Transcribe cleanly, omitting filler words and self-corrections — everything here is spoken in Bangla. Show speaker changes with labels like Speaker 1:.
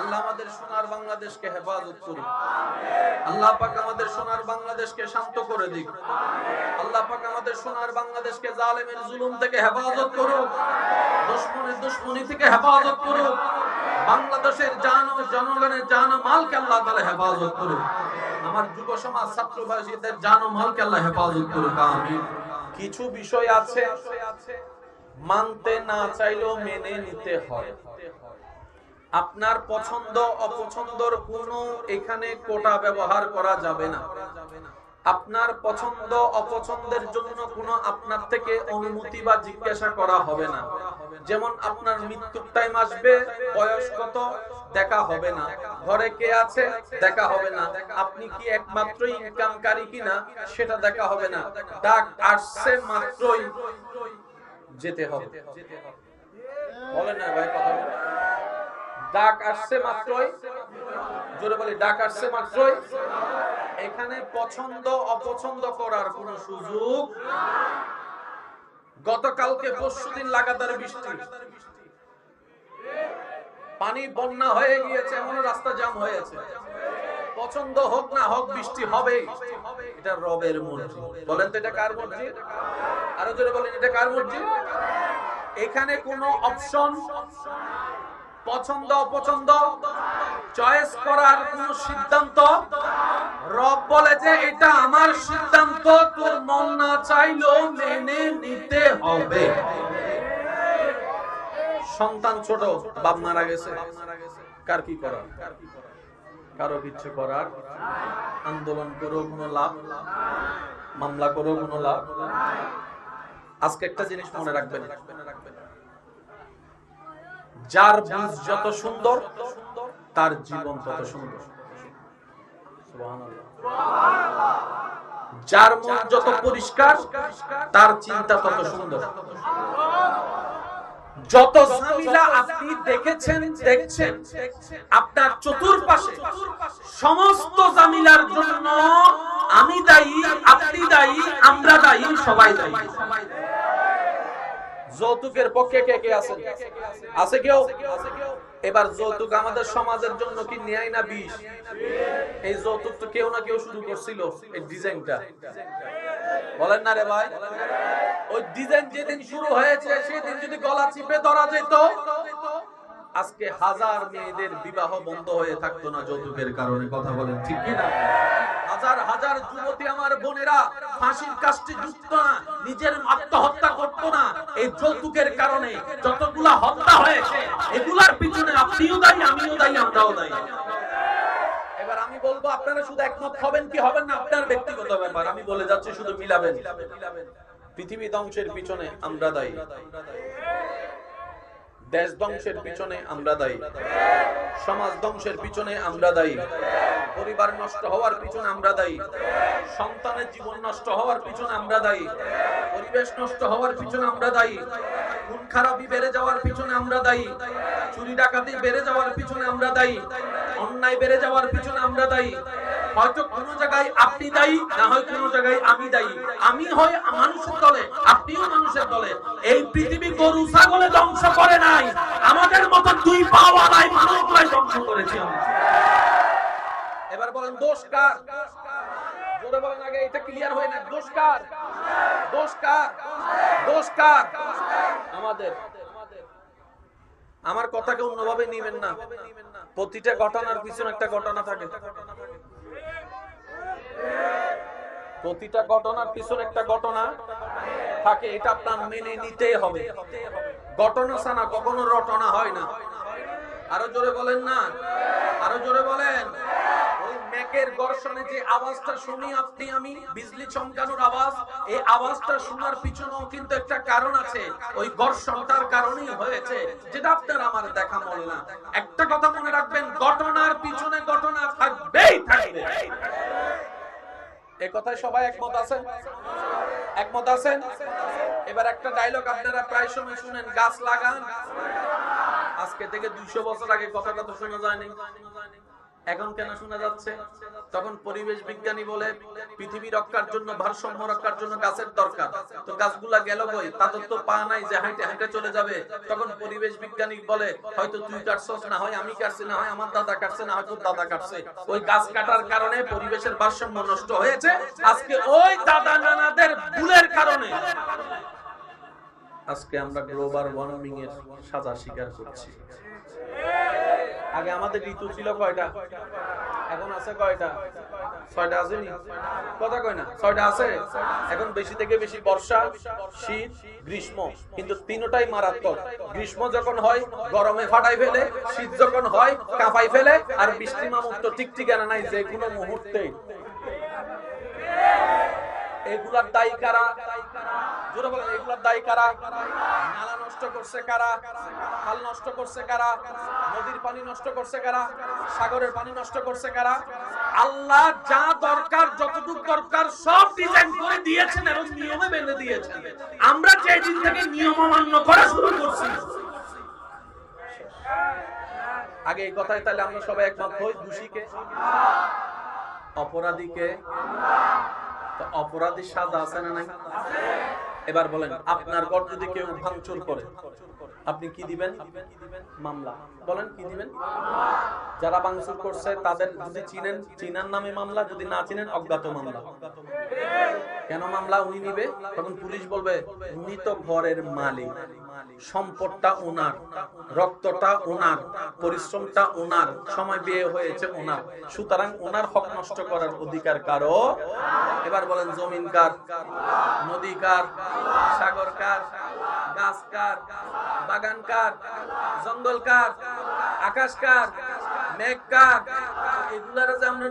Speaker 1: আল্লাহ আমাদের সোনার বাংলাদেশকে হেফাজত করুক। আল্লাহ পাক আমাদের সোনার বাংলাদেশকে শান্ত করে দিক। আল্লাহ পাক আমাদের সোনার বাংলাদেশকে জালেমের জুলুম থেকে হেফাজত করুক, দুশমনের দুশমনি থেকে হেফাজত করুক। বাংলাদেশের জান ও জনগণের জান ও মালকে আল্লাহ তাআলা হেফাজত করুক। আমার যুব সমাজ ছাত্র ভাইদের জান ও মালকে আল্লাহ হেফাজত করুক। আমিন। কিছু বিষয় আছে মানতে না চাইলেও মেনে নিতে হয়। আপনার পছন্দ অপছন্দর কোনো এখানে কোটা ব্যবহার করা যাবে না। আপনার পছন্দ অপছন্দের জন্য কোনো আপনার থেকে অনুমতি বা জিজ্ঞাসা করা হবে না। যেমন আপনার মৃত্যুর টাইম আসবে, বয়স কত দেখা হবে না, ঘরে কে আছে দেখা হবে না, আপনি কি একমাত্র ইনকামকারী কিনা সেটা দেখা হবে না। ডাক আসছে মাত্রই যেতে হবে। বলেন না ভাই কথা বলেন। ডাক আসছে মাত্রই, জোরে বলি ডাক আসছে মাত্রই। এখানে পছন্দ অপছন্দ করার কোনো সুযোগ। গতকালকে পরশুদিন লাগাতার বৃষ্টি, পানি বন্যা হয়ে গিয়েছে, এমন রাস্তা জ্যাম হয়েছে। পছন্দ হোক না হোক বৃষ্টি হবে, এটা রবের মর্জি। বলেন তো এটা কার মর্জি? আরো জোরে বলেন এটা কার মর্জি? এখানে কোনো অপশন, পছন্দ অপছন্দ চয়েস করার কোন সিদ্ধান্ত। রব বলে যে এটা আমার সিদ্ধান্ত, তোর মন না চাইলেও মেনে নিতে হবে। সন্তান ছোট, বাপ মারা গেছে, কার কি করার? কারো কিছু করার। আন্দোলন করেও কোনো লাভ, মামলা করেও কোনো লাভ। আজকে একটা জিনিস মনে রাখবেন, যার বুঝ যত সুন্দর তার জীবন তত সুন্দর। যার মন যত পরিষ্কার তার চিন্তা তত সুন্দর। যত ঝামেলা আপনি দেখেছেন দেখছেন আপনার চতুর্পাশে, সমস্ত ঝামেলার জন্য আমি দায়ী, আপনি দায়ী, আমরা দায়ী, সবাই দায়ী। যৌতুকের পক্ষে কে কে আছেন? আছে কেউ? এবার যৌতুক আমাদের সমাজের জন্য কি ন্যায় না বিষ? এই যৌতুক তো কেউ না কেউ শুরু করছিল, এই ডিজাইনটা। বলেন না রে ভাই? ওই ডিজাইন যেদিন শুরু হয়েছে সেদিন যদি গলা চিপে ধরা যেত, আজকে হাজার মেয়েদের বিবাহ বন্ধ হয়ে থাকতো না যৌতুকের কারণে। কথা বলেন ঠিক কি না? হাজার হাজার যুবতী আমার বোনেরা ফাঁসির কাস্টে ঝুঁকত না, নিজের আত্মহত্যা করতো না এই যৌতুকের কারণে। যতগুলা হত্যা হয়েছে এগুলার পিছনে আপনিও দায়ী, আমিও দায়ী, আমরাও দায়ী। এবার আমি বলবো আপনারা শুধু একমত হবেন কি হবেন না আপনার ব্যক্তিগত ব্যাপার। আমি বলে যাচ্ছি শুধু মিলাবেন। পৃথিবী ধ্বংসের পিছনে আমরা দায়ী, দেশ ধ্বংসের পিছনে আমরা দায়ী, সমাজ ধ্বংসের পিছনে আমরা দায়ী, পরিবার নষ্ট হওয়ার পিছনে আমরা দায়ী, সন্তানের জীবন নষ্ট হওয়ার পিছনে আমরা দায়ী, পরিবেশ নষ্ট হওয়ার পিছনে আমরা দায়ী, খুন খারাপি বেড়ে যাওয়ার পিছনে আমরা দায়ী, চুরি ডাকাতি বেড়ে যাওয়ার পিছনে আমরা দায়ী, অন্যায় বেড়ে যাওয়ার পিছনে আমরা দায়ী। হয়তো কোন জায়গায় আপনি দায়ী, না হয় কোন জায়গায় আমি দায়ী। আমি হয় মানুষের দলে, আপনিও মানুষের দলে। এই পৃথিবী গরু ছাগলে ধ্বংস করে নাই, আমাদের মতো দুই পাওয়ালাই মানবলাই ধ্বংস করেছি আমরা। এবার বলেন দোষ কার? জোরে বলেন আগে, এটা ক্লিয়ার হয় না। দোষ কার? দোষ কার? দোষ কার? আমাদের। আমার কথাকে অন্যভাবে নেবেন না। প্রতিটা ঘটনার পিছনে একটা ঘটনা থাকে, প্রতিটা ঘটনার পিছনে একটা ঘটনা থাকে, এটা আপনার মেনে নিতেই হবে। ঘটনা ছাড়া কখনো রটনা হয় না। আরো জোরে বলেন না, আরো জোরে বলেন। ওই মেকের ঘর্ষণে যে আওয়াজটা শুনি আপনি আমি, বিজলি চমকানোর আওয়াজ, এই আওয়াজটা শোনার পিছনেও কিন্তু একটা কারণ আছে। ওই ঘর্ষণটার কারণেই হয়েছে, যেটা আপনার আমার দেখা মনে না। একটা কথা মনে রাখবেন, ঘটনার পিছনে ঘটনা থাকবেই থাকবে। এই কথায় সবাই একমত আছেন? একমত আছেন? এবার একটা ডায়লগ আপনারা প্রায় সময় শুনেন, গাছ লাগান। আজকে থেকে 200 বছর আগে কথাটা তো শোনা যায়নি। এখন কেন শোনা যাচ্ছে? তখন পরিবেশ বিজ্ঞানী বলে পৃথিবী রক্ষার জন্য, ভারসাম্য রক্ষার জন্য গাছের দরকার। তো গাছগুলা গেল কই? তাদের তো পা নাই যে হাঁটে হাঁটে চলে যাবে। তখন পরিবেশ বিজ্ঞানী বলে হয়তো তুই কাটছস, না হয় আমি কাটছি, না হয় আমার দাদা কাটছে, না হয় তোর দাদা কাটছে। ওই গাছ কাটার কারণে পরিবেশের ভারসাম্য নষ্ট হয়েছে। আজকে ওই দাদা নানাদের ভুলের কারণে আজকে আমরা গ্লোবাল ওয়ার্মিং এর সাজা স্বীকার করছি। আগে আমাদের ঋতু ছিল কয়টা? এখন আছে কয়টা? 6টা আসেনি? কথা কয় না? 6টা আছে। এখন বেশি থেকে বেশি বর্ষা, শীত, গ্রীষ্ম, কিন্তু তিনটাই মারাত্মক। গ্রীষ্ম যখন হয় গরমে ফাটাই ফেলে, শীত যখন হয় কাঁপাই ফেলে, আর বৃষ্টি মামুক্ত ঠিক ঠিকানা নাই যে কোনো মুহূর্তে। এগুলার দায়ী কারা? জোরে বলেন, এগুলার দায়ী কারা? নালা নষ্ট করছে কারা? খাল নষ্ট করছে কারা? নদীর পানি নষ্ট করছে কারা? সাগরের পানি নষ্ট করছে কারা? আল্লাহ যা দরকার, যতটুকু দরকার সব ডিজাইন করে দিয়েছেন এবং নিয়মে বেঁধে দিয়েছেন। আমরা যে দিন থেকে নিয়ম অমান্য করা শুরু করছি। আগে এই কথাই তাহলে আমরা সবাই একমত হই, দোষীকে, অপরাধীকে। তো অপরাধীর সাজা আছে না নাই? এবার বলেন, আপনার ঘর যদি কেউ ভাঙচুর করে আপনি কি দিবেন? মামলা। বলেন কি দিবেন? যারা ভাঙচুর করছে তাদের যদি চিনেন, চিনার নামে মামলা, যদি না চিনেন অজ্ঞাত মামলা। কেন মামলা উনি নিবে? তখন পুলিশ বলবে উনি তো ঘরের মালিক, সম্পদটা ওনার, রক্তটা ওনার, পরিশ্রমটা ওনার, সময় ব্যয় হয়েছে ওনার, সুতরাং ওনার হক নষ্ট করার অধিকার কারো। এবার বলেন, জমিন কার? নদী কার? সাগর কার? গাছ কার? বাগান কার? জঙ্গল কার? আকাশ কার? মেঘ কার? এগুলার যে আমরা